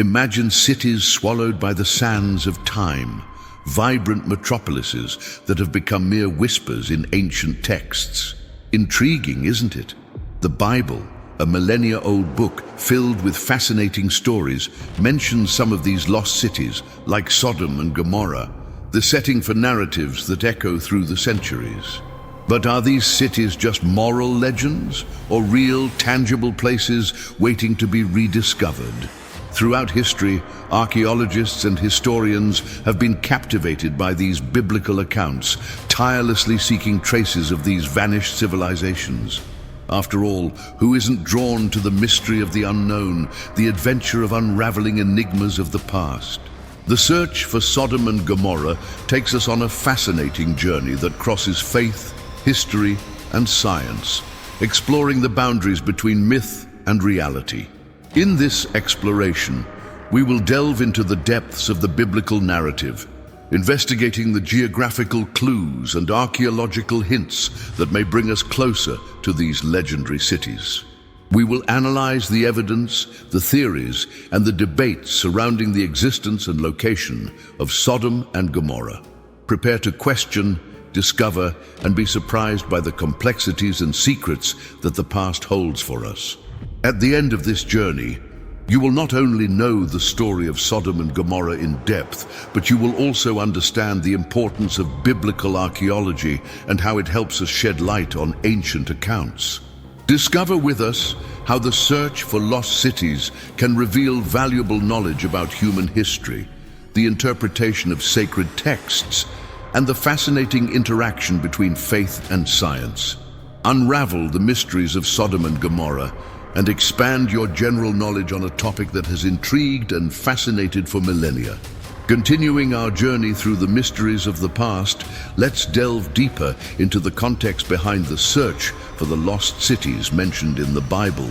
Imagine cities swallowed by the sands of time, vibrant metropolises that have become mere whispers in ancient texts. Intriguing, isn't it? The Bible, a millennia-old book filled with fascinating stories, mentions some of these lost cities, like Sodom and Gomorrah, the setting for narratives that echo through the centuries. But are these cities just moral legends, or real, tangible places waiting to be rediscovered? Throughout history, archaeologists and historians have been captivated by these biblical accounts, tirelessly seeking traces of these vanished civilizations. After all, who isn't drawn to the mystery of the unknown, the adventure of unraveling enigmas of the past? The search for Sodom and Gomorrah takes us on a fascinating journey that crosses faith, history, and science, exploring the boundaries between myth and reality. In this exploration, we will delve into the depths of the biblical narrative, investigating the geographical clues and archaeological hints that may bring us closer to these legendary cities. We will analyze the evidence, the theories, and the debates surrounding the existence and location of Sodom and Gomorrah. Prepare to question, discover, and be surprised by the complexities and secrets that the past holds for us. At the end of this journey, you will not only know the story of Sodom and Gomorrah in depth, but you will also understand the importance of biblical archaeology and how it helps us shed light on ancient accounts. Discover with us how the search for lost cities can reveal valuable knowledge about human history, the interpretation of sacred texts, and the fascinating interaction between faith and science. Unravel the mysteries of Sodom and Gomorrah and expand your general knowledge on a topic that has intrigued and fascinated for millennia. Continuing our journey through the mysteries of the past, let's delve deeper into the context behind the search for the lost cities mentioned in the Bible.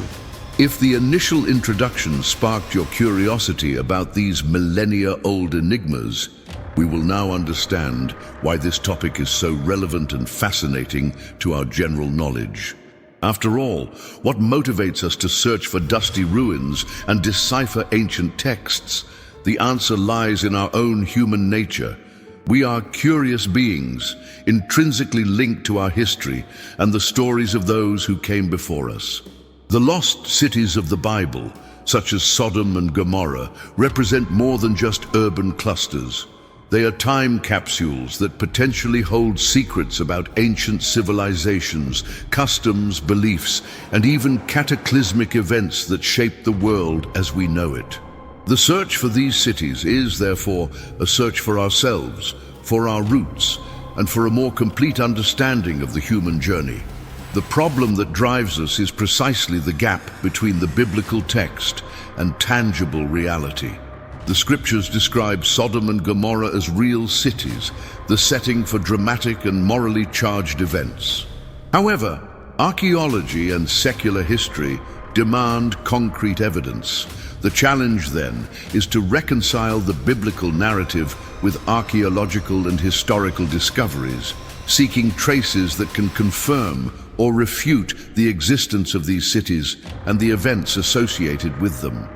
If the initial introduction sparked your curiosity about these millennia-old enigmas, we will now understand why this topic is so relevant and fascinating to our general knowledge. After all, what motivates us to search for dusty ruins and decipher ancient texts? The answer lies in our own human nature. We are curious beings, intrinsically linked to our history and the stories of those who came before us. The lost cities of the Bible, such as Sodom and Gomorrah, represent more than just urban clusters. They are time capsules that potentially hold secrets about ancient civilizations, customs, beliefs, and even cataclysmic events that shaped the world as we know it. The search for these cities is, therefore, a search for ourselves, for our roots, and for a more complete understanding of the human journey. The problem that drives us is precisely the gap between the biblical text and tangible reality. The scriptures describe Sodom and Gomorrah as real cities, the setting for dramatic and morally charged events. However, archaeology and secular history demand concrete evidence. The challenge, then, is to reconcile the biblical narrative with archaeological and historical discoveries, seeking traces that can confirm or refute the existence of these cities and the events associated with them.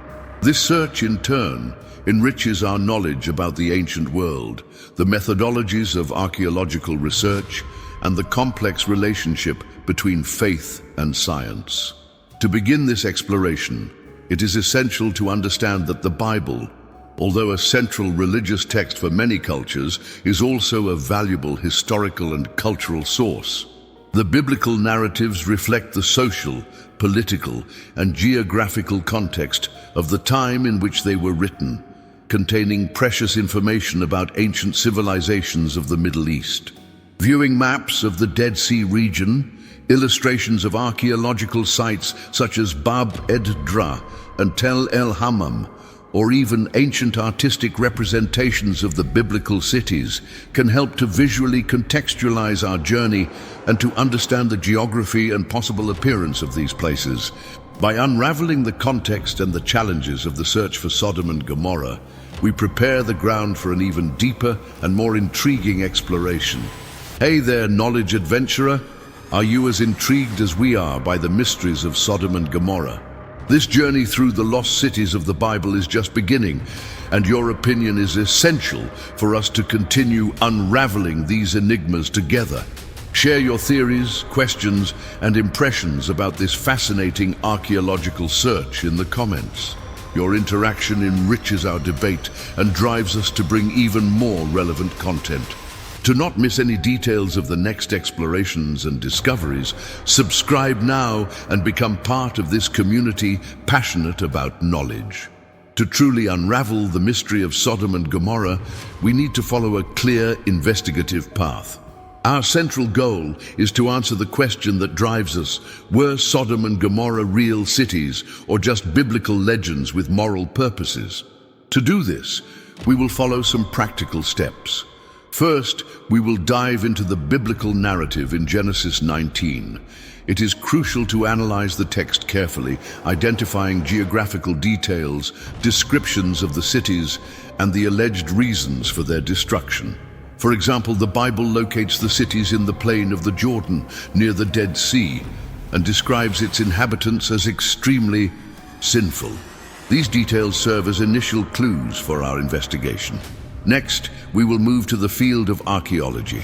This search, in turn, enriches our knowledge about the ancient world, the methodologies of archaeological research, and the complex relationship between faith and science. To begin this exploration, it is essential to understand that the Bible, although a central religious text for many cultures, is also a valuable historical and cultural source. The biblical narratives reflect the social, political, and geographical context of the time in which they were written, containing precious information about ancient civilizations of the Middle East. Viewing maps of the Dead Sea region, illustrations of archaeological sites such as Bab ed-Dra and Tel el-Hammam, or even ancient artistic representations of the biblical cities, can help to visually contextualize our journey and to understand the geography and possible appearance of these places. By unraveling the context and the challenges of the search for Sodom and Gomorrah, we prepare the ground for an even deeper and more intriguing exploration. Hey there, knowledge adventurer! Are you as intrigued as we are by the mysteries of Sodom and Gomorrah? This journey through the lost cities of the Bible is just beginning, and your opinion is essential for us to continue unraveling these enigmas together. Share your theories, questions, and impressions about this fascinating archaeological search in the comments. Your interaction enriches our debate and drives us to bring even more relevant content. To not miss any details of the next explorations and discoveries, subscribe now and become part of this community passionate about knowledge. To truly unravel the mystery of Sodom and Gomorrah, we need to follow a clear investigative path. Our central goal is to answer the question that drives us: were Sodom and Gomorrah real cities or just biblical legends with moral purposes? To do this, we will follow some practical steps. First, we will dive into the biblical narrative in Genesis 19. It is crucial to analyze the text carefully, identifying geographical details, descriptions of the cities, and the alleged reasons for their destruction. For example, the Bible locates the cities in the plain of the Jordan, near the Dead Sea, and describes its inhabitants as extremely sinful. These details serve as initial clues for our investigation. Next, we will move to the field of archaeology.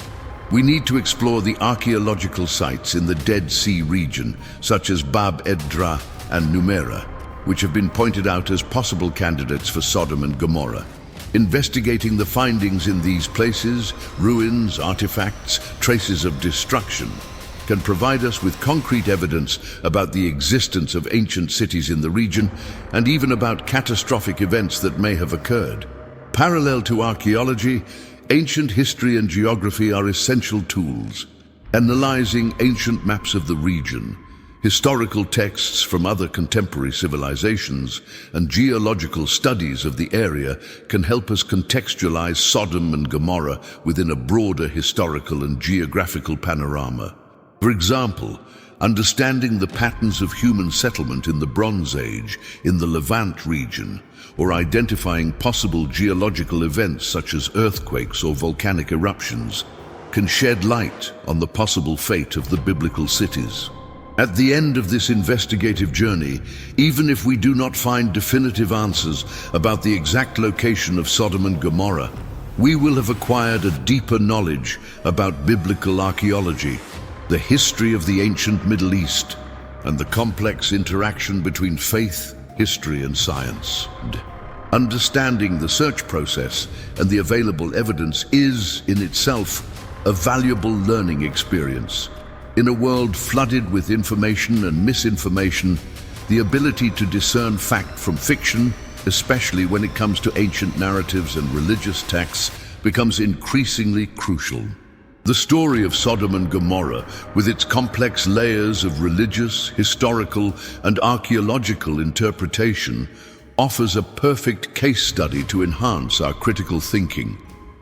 We need to explore the archaeological sites in the Dead Sea region, such as Bab Edra and Numeira, which have been pointed out as possible candidates for Sodom and Gomorrah. Investigating the findings in these places, ruins, artifacts, traces of destruction, can provide us with concrete evidence about the existence of ancient cities in the region and even about catastrophic events that may have occurred. Parallel to archaeology, ancient history and geography are essential tools. Analyzing ancient maps of the region, historical texts from other contemporary civilizations, and geological studies of the area can help us contextualize Sodom and Gomorrah within a broader historical and geographical panorama. For example, understanding the patterns of human settlement in the Bronze Age in the Levant region, or identifying possible geological events such as earthquakes or volcanic eruptions, can shed light on the possible fate of the biblical cities. At the end of this investigative journey, even if we do not find definitive answers about the exact location of Sodom and Gomorrah, we will have acquired a deeper knowledge about biblical archaeology, the history of the ancient Middle East, and the complex interaction between faith, history, and science. Understanding the search process and the available evidence is, in itself, a valuable learning experience. In a world flooded with information and misinformation, the ability to discern fact from fiction, especially when it comes to ancient narratives and religious texts, becomes increasingly crucial. The story of Sodom and Gomorrah, with its complex layers of religious, historical, and archaeological interpretation, offers a perfect case study to enhance our critical thinking.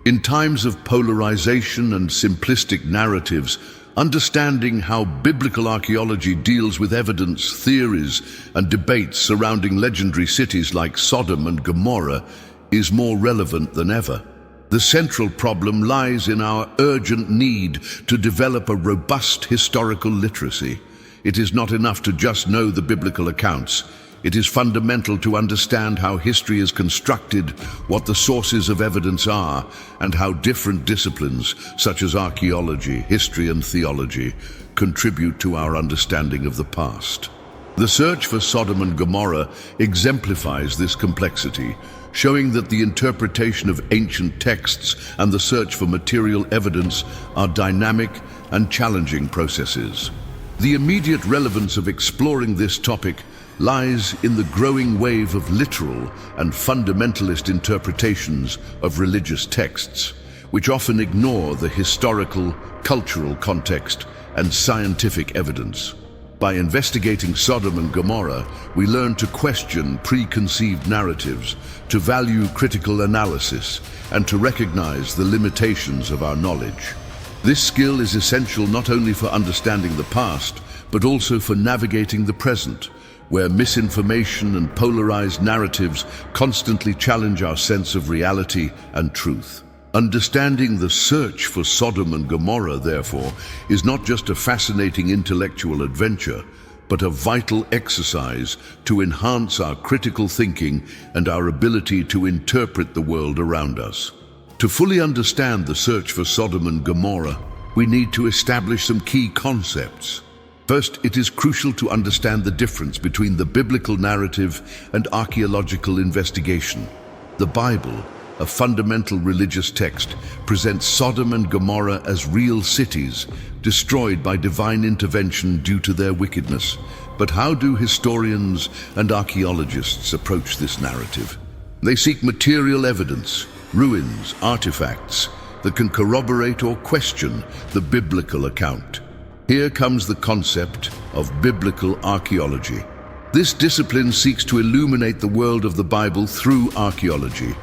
In times of polarization and simplistic narratives, understanding how biblical archaeology deals with evidence, theories, and debates surrounding legendary cities like Sodom and Gomorrah is more relevant than ever. The central problem lies in our urgent need to develop a robust historical literacy. It is not enough to just know the biblical accounts. It is fundamental to understand how history is constructed, what the sources of evidence are, and how different disciplines, such as archaeology, history, and theology, contribute to our understanding of the past. The search for Sodom and Gomorrah exemplifies this complexity, showing that the interpretation of ancient texts and the search for material evidence are dynamic and challenging processes. The immediate relevance of exploring this topic lies in the growing wave of literal and fundamentalist interpretations of religious texts, which often ignore the historical, cultural context and scientific evidence. By investigating Sodom and Gomorrah, we learn to question preconceived narratives, to value critical analysis, and to recognize the limitations of our knowledge. This skill is essential not only for understanding the past, but also for navigating the present, where misinformation and polarized narratives constantly challenge our sense of reality and truth. Understanding the search for Sodom and Gomorrah, therefore, is not just a fascinating intellectual adventure, but a vital exercise to enhance our critical thinking and our ability to interpret the world around us. To fully understand the search for Sodom and Gomorrah, we need to establish some key concepts. First, it is crucial to understand the difference between the biblical narrative and archaeological investigation. The Bible, a fundamental religious text, presents Sodom and Gomorrah as real cities, destroyed by divine intervention due to their wickedness. But how do historians and archaeologists approach this narrative? They seek material evidence, ruins, artifacts that can corroborate or question the biblical account. Here comes the concept of biblical archaeology. This discipline seeks to illuminate the world of the Bible through archaeology,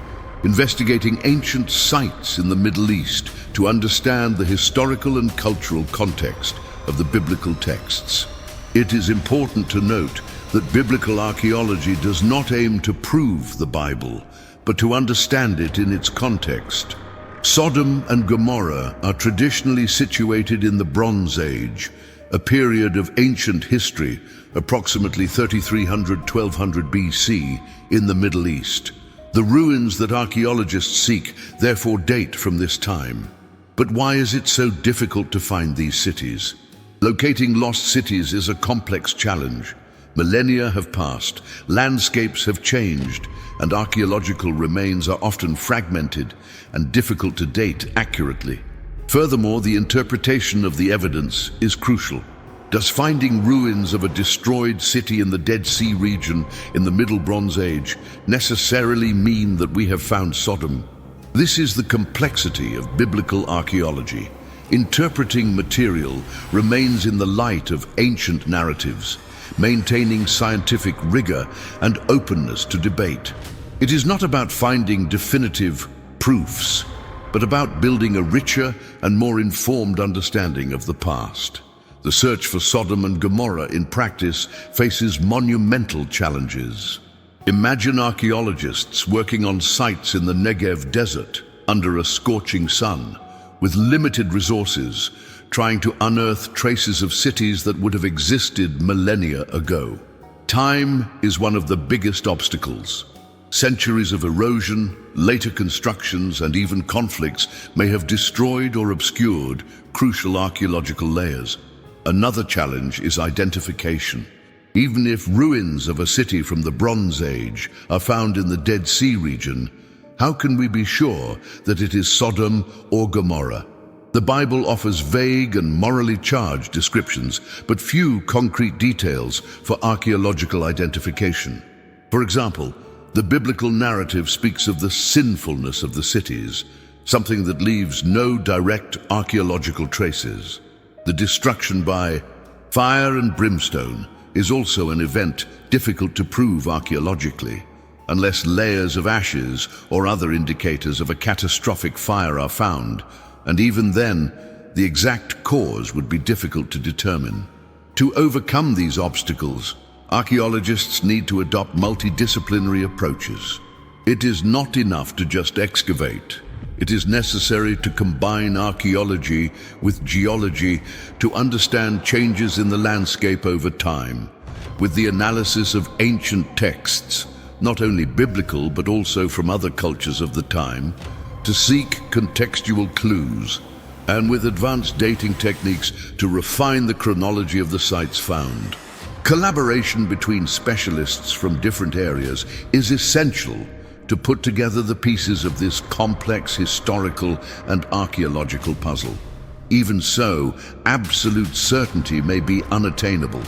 investigating ancient sites in the Middle East to understand the historical and cultural context of the biblical texts. It is important to note that biblical archaeology does not aim to prove the Bible, but to understand it in its context. Sodom and Gomorrah are traditionally situated in the Bronze Age, a period of ancient history, approximately 3300–1200 BC, in the Middle East. The ruins that archaeologists seek therefore date from this time. But why is it so difficult to find these cities? Locating lost cities is a complex challenge. Millennia have passed, landscapes have changed, and archaeological remains are often fragmented and difficult to date accurately. Furthermore, the interpretation of the evidence is crucial. Does finding ruins of a destroyed city in the Dead Sea region in the Middle Bronze Age necessarily mean that we have found Sodom? This is the complexity of biblical archaeology. Interpreting material remains in the light of ancient narratives, maintaining scientific rigor and openness to debate. It is not about finding definitive proofs, but about building a richer and more informed understanding of the past. The search for Sodom and Gomorrah in practice faces monumental challenges. Imagine archaeologists working on sites in the Negev desert under a scorching sun, with limited resources, trying to unearth traces of cities that would have existed millennia ago. Time is one of the biggest obstacles. Centuries of erosion, later constructions, and even conflicts may have destroyed or obscured crucial archaeological layers. Another challenge is identification. Even if ruins of a city from the Bronze Age are found in the Dead Sea region, how can we be sure that it is Sodom or Gomorrah? The Bible offers vague and morally charged descriptions, but few concrete details for archaeological identification. For example, the biblical narrative speaks of the sinfulness of the cities, something that leaves no direct archaeological traces. The destruction by fire and brimstone is also an event difficult to prove archaeologically, unless layers of ashes or other indicators of a catastrophic fire are found, and even then, the exact cause would be difficult to determine. To overcome these obstacles, archaeologists need to adopt multidisciplinary approaches. It is not enough to just excavate. It is necessary to combine archaeology with geology to understand changes in the landscape over time, with the analysis of ancient texts, not only biblical but also from other cultures of the time, to seek contextual clues, and with advanced dating techniques to refine the chronology of the sites found. Collaboration between specialists from different areas is essential to put together the pieces of this complex historical and archaeological puzzle. Even so, absolute certainty may be unattainable,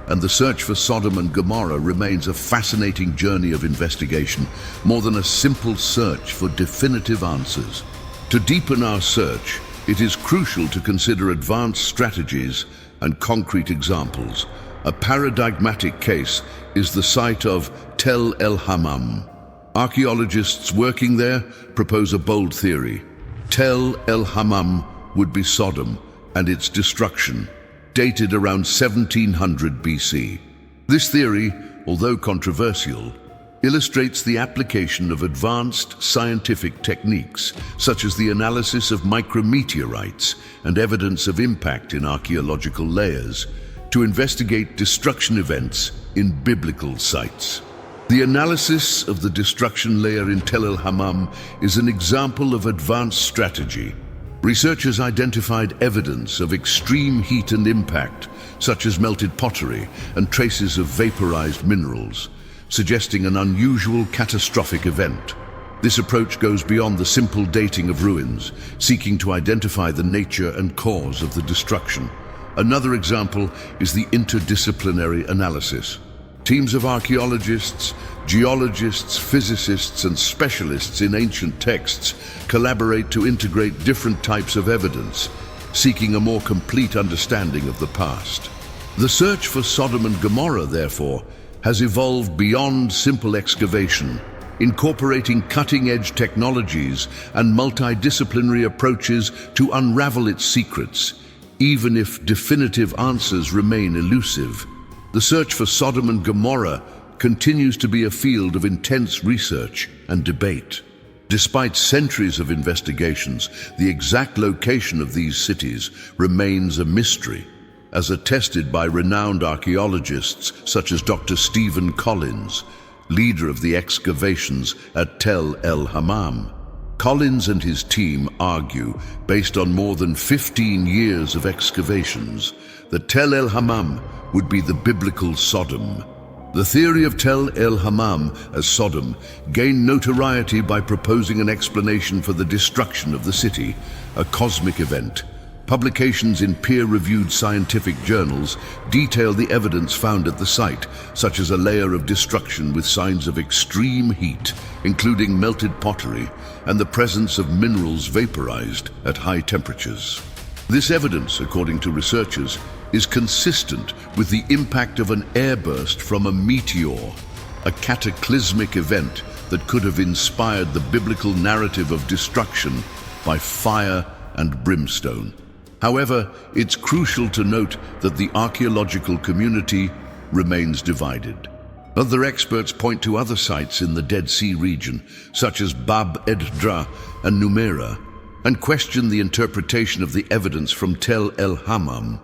and the search for Sodom and Gomorrah remains a fascinating journey of investigation, more than a simple search for definitive answers. To deepen our search, it is crucial to consider advanced strategies and concrete examples. A paradigmatic case is the site of Tel el-Hammam. Archaeologists working there propose a bold theory. Tel el-Hammam would be Sodom and its destruction, dated around 1700 BC. This theory, although controversial, illustrates the application of advanced scientific techniques, such as the analysis of micrometeorites and evidence of impact in archaeological layers, to investigate destruction events in biblical sites. The analysis of the destruction layer in Tel el-Hammam is an example of advanced strategy. Researchers identified evidence of extreme heat and impact, such as melted pottery and traces of vaporized minerals, suggesting an unusual catastrophic event. This approach goes beyond the simple dating of ruins, seeking to identify the nature and cause of the destruction. Another example is the interdisciplinary analysis. Teams of archaeologists, geologists, physicists, and specialists in ancient texts collaborate to integrate different types of evidence, seeking a more complete understanding of the past. The search for Sodom and Gomorrah, therefore, has evolved beyond simple excavation, incorporating cutting-edge technologies and multidisciplinary approaches to unravel its secrets, even if definitive answers remain elusive. The search for Sodom and Gomorrah continues to be a field of intense research and debate. Despite centuries of investigations, the exact location of these cities remains a mystery, as attested by renowned archaeologists such as Dr. Stephen Collins, leader of the excavations at Tel el-Hammam. Collins and his team argue, based on more than 15 years of excavations, that Tel el-Hammam would be the biblical Sodom. The theory of Tel el-Hammam as Sodom gained notoriety by proposing an explanation for the destruction of the city, a cosmic event. Publications in peer-reviewed scientific journals detail the evidence found at the site, such as a layer of destruction with signs of extreme heat, including melted pottery, and the presence of minerals vaporized at high temperatures. This evidence, according to researchers, is consistent with the impact of an airburst from a meteor, a cataclysmic event that could have inspired the biblical narrative of destruction by fire and brimstone. However, it's crucial to note that the archaeological community remains divided. Other experts point to other sites in the Dead Sea region, such as Bab Edra and Numeira, and question the interpretation of the evidence from Tel el-Hammam.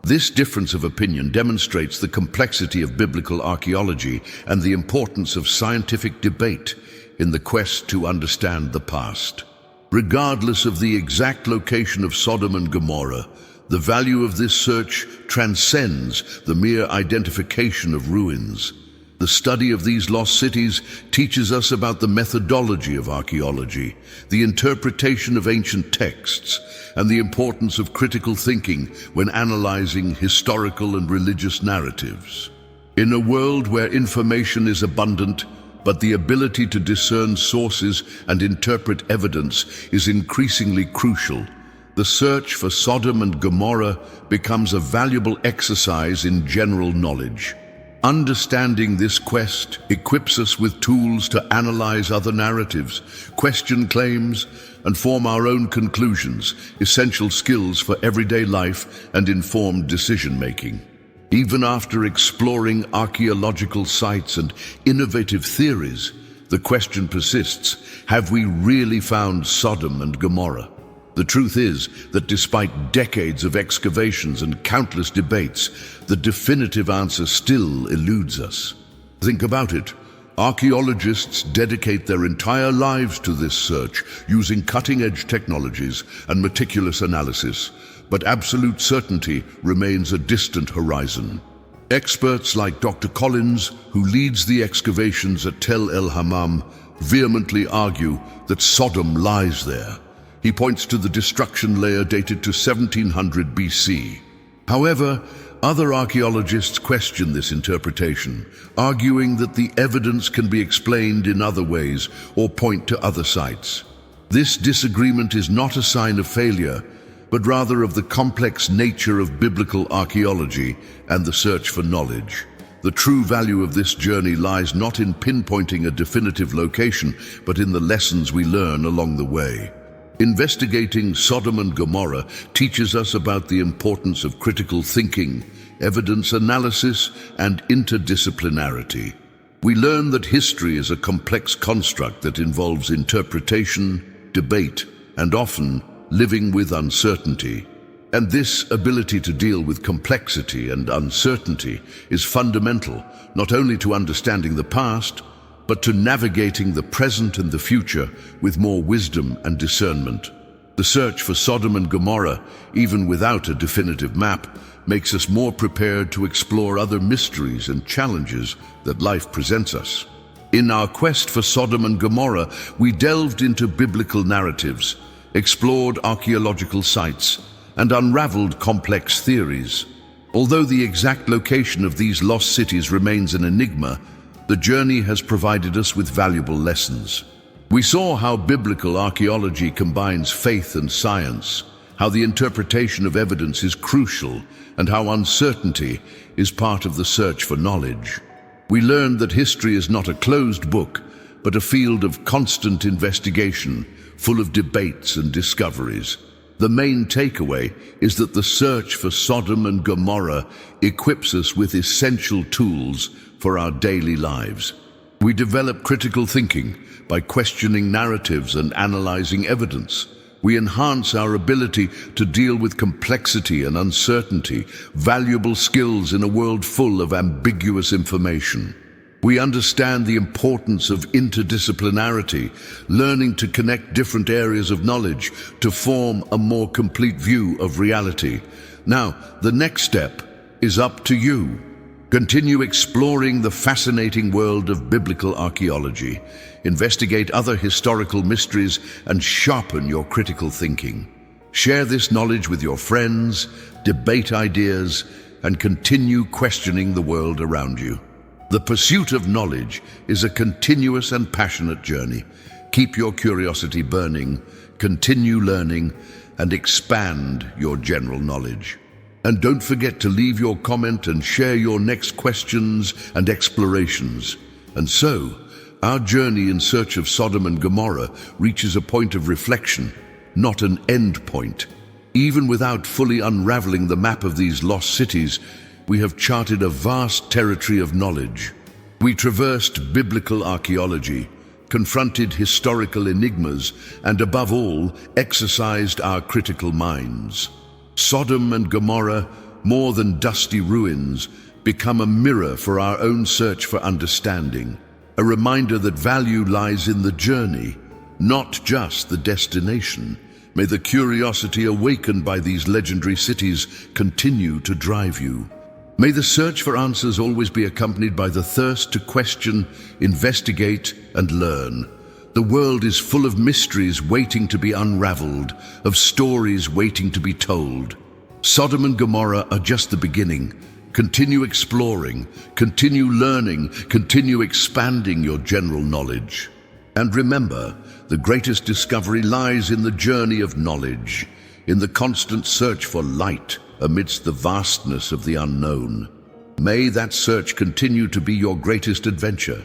This difference of opinion demonstrates the complexity of biblical archaeology and the importance of scientific debate in the quest to understand the past. Regardless of the exact location of Sodom and Gomorrah, the value of this search transcends the mere identification of ruins. The study of these lost cities teaches us about the methodology of archaeology, the interpretation of ancient texts, and the importance of critical thinking when analyzing historical and religious narratives. In a world where information is abundant, but the ability to discern sources and interpret evidence is increasingly crucial, the search for Sodom and Gomorrah becomes a valuable exercise in general knowledge. Understanding this quest equips us with tools to analyze other narratives, question claims, and form our own conclusions, essential skills for everyday life and informed decision-making. Even after exploring archaeological sites and innovative theories, the question persists: have we really found Sodom and Gomorrah? The truth is that despite decades of excavations and countless debates, the definitive answer still eludes us. Think about it. Archaeologists dedicate their entire lives to this search, using cutting-edge technologies and meticulous analysis, but absolute certainty remains a distant horizon. Experts like Dr. Collins, who leads the excavations at Tel el-Hammam, vehemently argue that Sodom lies there. He points to the destruction layer dated to 1700 BC. However, other archaeologists question this interpretation, arguing that the evidence can be explained in other ways or point to other sites. This disagreement is not a sign of failure, but rather of the complex nature of biblical archaeology and the search for knowledge. The true value of this journey lies not in pinpointing a definitive location, but in the lessons we learn along the way. Investigating Sodom and Gomorrah teaches us about the importance of critical thinking, evidence analysis, and interdisciplinarity. We learn that history is a complex construct that involves interpretation, debate, and often living with uncertainty. And this ability to deal with complexity and uncertainty is fundamental not only to understanding the past, but to navigating the present and the future with more wisdom and discernment. The search for Sodom and Gomorrah, even without a definitive map, makes us more prepared to explore other mysteries and challenges that life presents us. In our quest for Sodom and Gomorrah, we delved into biblical narratives, explored archaeological sites, and unraveled complex theories. Although the exact location of these lost cities remains an enigma, the journey has provided us with valuable lessons. We saw how biblical archaeology combines faith and science, how the interpretation of evidence is crucial, and how uncertainty is part of the search for knowledge. We learned that history is not a closed book, but a field of constant investigation, full of debates and discoveries. The main takeaway is that the search for Sodom and Gomorrah equips us with essential tools for our daily lives. We develop critical thinking by questioning narratives and analyzing evidence. We enhance our ability to deal with complexity and uncertainty, valuable skills in a world full of ambiguous information. We understand the importance of interdisciplinarity, learning to connect different areas of knowledge to form a more complete view of reality. Now, the next step is up to you. Continue exploring the fascinating world of biblical archaeology. Investigate other historical mysteries and sharpen your critical thinking. Share this knowledge with your friends, debate ideas, and continue questioning the world around you. The pursuit of knowledge is a continuous and passionate journey. Keep your curiosity burning, continue learning, and expand your general knowledge. And don't forget to leave your comment and share your next questions and explorations. And so, our journey in search of Sodom and Gomorrah reaches a point of reflection, not an end point. Even without fully unraveling the map of these lost cities, we have charted a vast territory of knowledge. We traversed biblical archaeology, confronted historical enigmas, and above all, exercised our critical minds. Sodom and Gomorrah, more than dusty ruins, become a mirror for our own search for understanding, a reminder that value lies in the journey, not just the destination. May the curiosity awakened by these legendary cities continue to drive you. May the search for answers always be accompanied by the thirst to question, investigate, and learn. The world is full of mysteries waiting to be unraveled, of stories waiting to be told. Sodom and Gomorrah are just the beginning. Continue exploring, continue learning, continue expanding your general knowledge. And remember, the greatest discovery lies in the journey of knowledge, in the constant search for light amidst the vastness of the unknown. May that search continue to be your greatest adventure.